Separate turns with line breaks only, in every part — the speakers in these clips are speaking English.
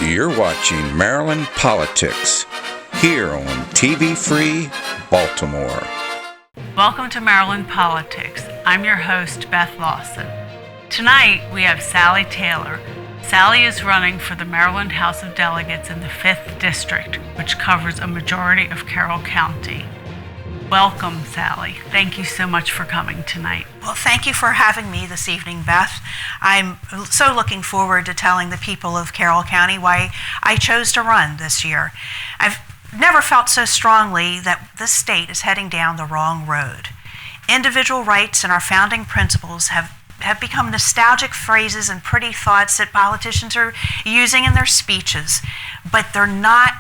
You're watching Maryland Politics here on TV Free Baltimore.
Welcome to Maryland Politics. I'm your host, Beth Lawson. Tonight we have Sallie Taylor. Sallie is running for the Maryland House of Delegates in the 5th District, which covers a majority of Carroll County. Welcome, Sallie. Thank you so much for coming tonight.
Well, thank you for having me this evening, Beth. I'm so looking forward to telling the people of Carroll County why I chose to run this year. I've never felt so strongly that this state is heading down the wrong road. Individual rights and our founding principles have become nostalgic phrases and pretty thoughts that politicians are using in their speeches, but they're not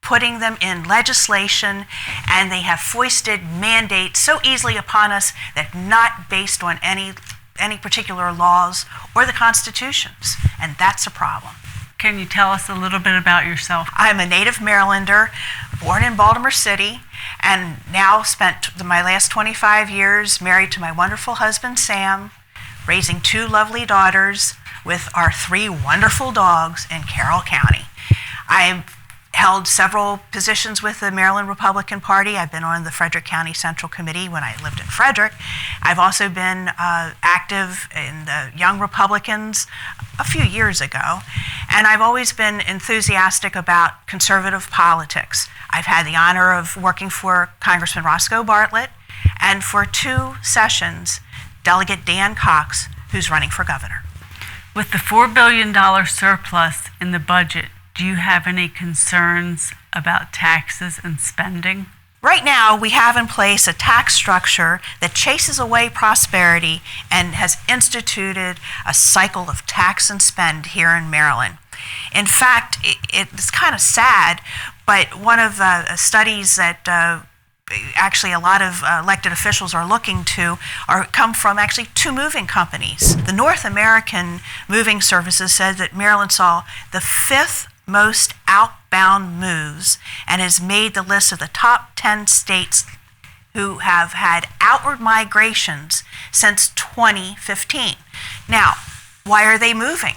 putting them in legislation, and they have foisted mandates so easily upon us that not based on any particular laws or the constitutions, and that's a problem.
Can you tell us a little bit about yourself?
I'm a native Marylander, born in Baltimore City, and now spent my last 25 years married to my wonderful husband, Sam, raising 2 lovely daughters with our 3 wonderful dogs in Carroll County. I've held several positions with the Maryland Republican Party. I've been on the Frederick County Central Committee when I lived in Frederick. I've also been active in the Young Republicans a few years ago, and I've always been enthusiastic about conservative politics. I've had the honor of working for Congressman Roscoe Bartlett, and for 2 sessions, Delegate Dan Cox, who's running for governor.
With the $4 billion surplus in the budget, do you have any concerns about taxes and spending?
Right now, we have in place a tax structure that chases away prosperity and has instituted a cycle of tax and spend here in Maryland. In fact, it's kind of sad, but one of the studies that actually a lot of elected officials are looking to come from actually 2 moving companies. The North American Moving Services said that Maryland saw the 5th most outbound moves and has made the list of the top 10 states who have had outward migrations since 2015. Now, why are they moving?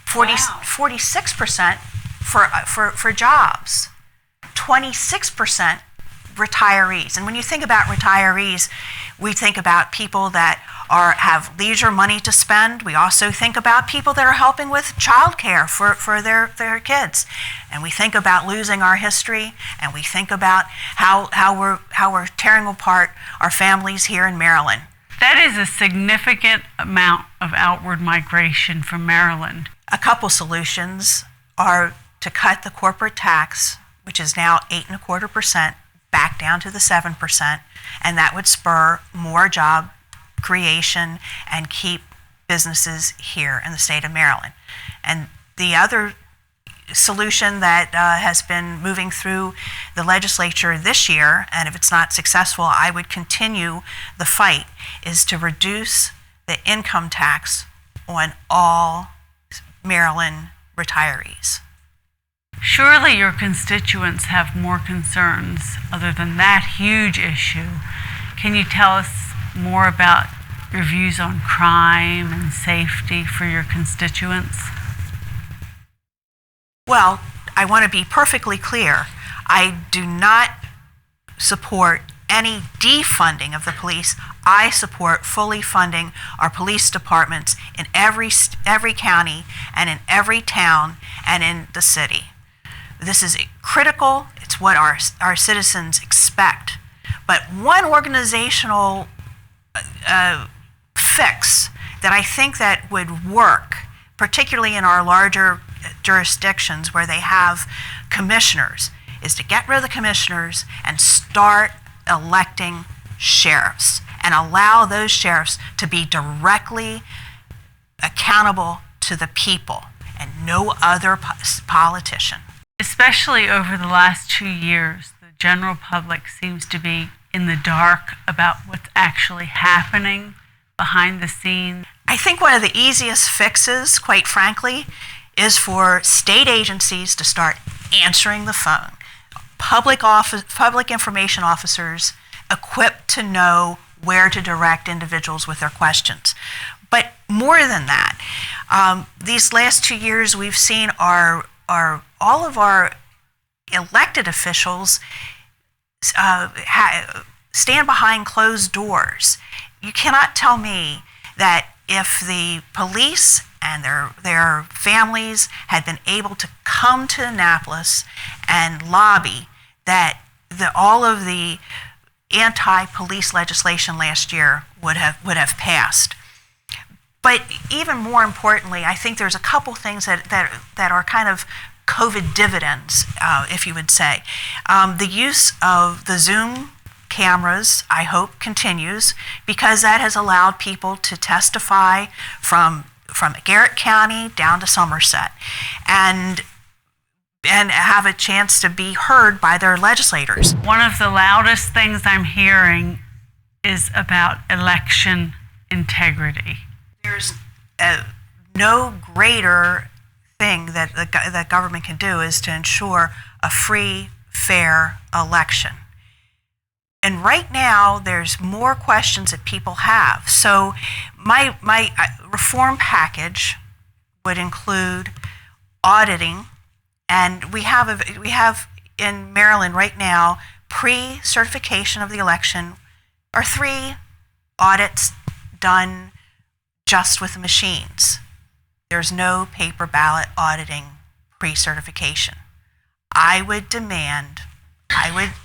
46% for jobs, 26% retirees. And when you think about retirees, we think about people that have leisure money to spend. We also think about people that are helping with childcare for their kids. And we think about losing our history, and we think about how we're tearing apart our families here in Maryland.
That is a significant amount of outward migration from Maryland.
A couple solutions are to cut the corporate tax, which is now 8.25%, back down to the 7%, and that would spur more job creation and keep businesses here in the state of Maryland. And the other solution that has been moving through the legislature this year, and if it's not successful, I would continue the fight, is to reduce the income tax on all Maryland retirees.
Surely your constituents have more concerns other than that huge issue. Can you tell us more about your views on crime and safety for your constituents?
Well, I want to be perfectly clear. I do not support any defunding of the police. I support fully funding our police departments in every county and in every town and in the city. This is critical. It's what our citizens expect. But one organizational fix that I think that would work, particularly in our larger jurisdictions where they have commissioners, is to get rid of the commissioners and start electing sheriffs and allow those sheriffs to be directly accountable to the people and no other politician.
Especially over the last 2 years, the general public seems to be in the dark about what's actually happening behind the scenes.
I think one of the easiest fixes, quite frankly, is for state agencies to start answering the phone. Public information officers equipped to know where to direct individuals with their questions. But more than that, these last 2 years we've seen our all of our elected officials stand behind closed doors. You cannot tell me that if the police and their families had been able to come to Annapolis and lobby that all of the anti-police legislation last year would have passed. But even more importantly, I think there's a couple things that are kind of COVID dividends, if you would say. The use of the Zoom cameras, I hope, continues, because that has allowed people to testify from Garrett County down to Somerset and have a chance to be heard by their legislators.
One of the loudest things I'm hearing is about election integrity.
There's no greater thing that the government can do is to ensure a free, fair election. And right now, there's more questions that people have. So my reform package would include auditing, and we have in Maryland right now pre-certification of the election are 3 audits done just with the machines. There's no paper ballot auditing pre-certification. I would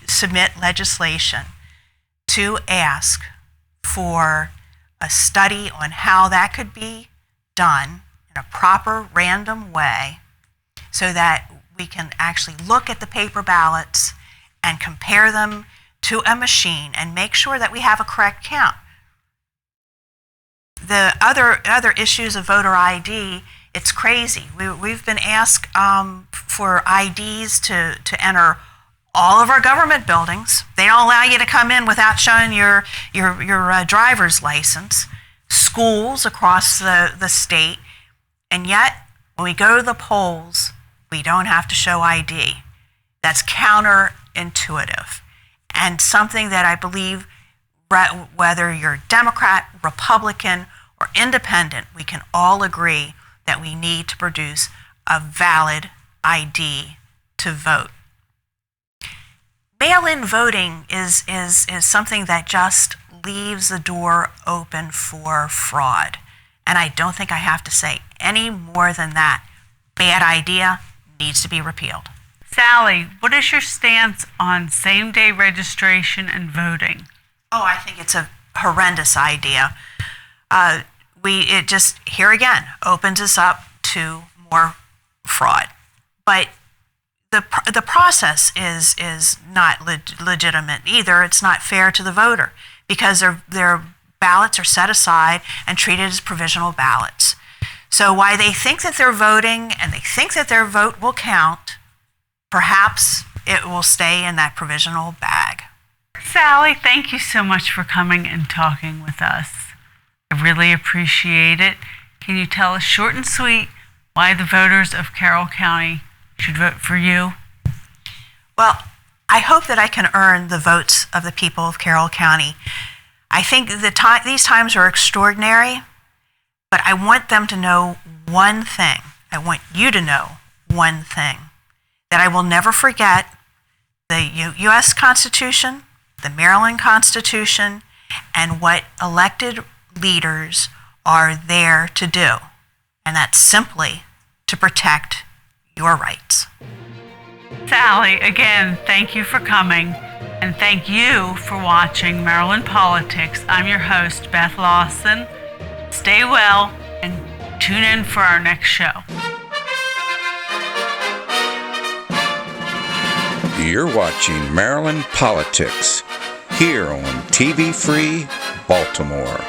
submit legislation to ask for a study on how that could be done in a proper random way so that we can actually look at the paper ballots and compare them to a machine and make sure that we have a correct count. The other issues of voter ID, it's crazy. We've been asked for IDs to enter all of our government buildings. They don't allow you to come in without showing your driver's license. Schools across the state, and yet when we go to the polls, we don't have to show ID. That's counterintuitive, and something that I believe, whether you're Democrat, Republican, or independent, we can all agree that we need to produce a valid ID to vote. Mail-in voting is something that just leaves the door open for fraud. And I don't think I have to say any more than that. Bad idea, needs to be repealed.
Sallie, what is your stance on same-day registration and voting?
Oh, I think it's a horrendous idea. It just, here again, opens us up to more fraud. But the process is not legitimate either. It's not fair to the voter because their ballots are set aside and treated as provisional ballots. So while they think that they're voting and they think that their vote will count, perhaps it will stay in that provisional bag.
Sallie, thank you so much for coming and talking with us. I really appreciate it. Can you tell us short and sweet why the voters of Carroll County should vote for you?
Well, I hope that I can earn the votes of the people of Carroll County. I think these times are extraordinary, but I want them to know one thing. I want you to know one thing, that I will never forget the U.S. Constitution, the Maryland Constitution, and what elected leaders are there to do. And that's simply to protect your rights.
Sallie, again, thank you for coming, and thank you for watching Maryland Politics. I'm your host, Beth Lawson. Stay well and tune in for our next show.
You're watching Maryland Politics here on TV Free Baltimore.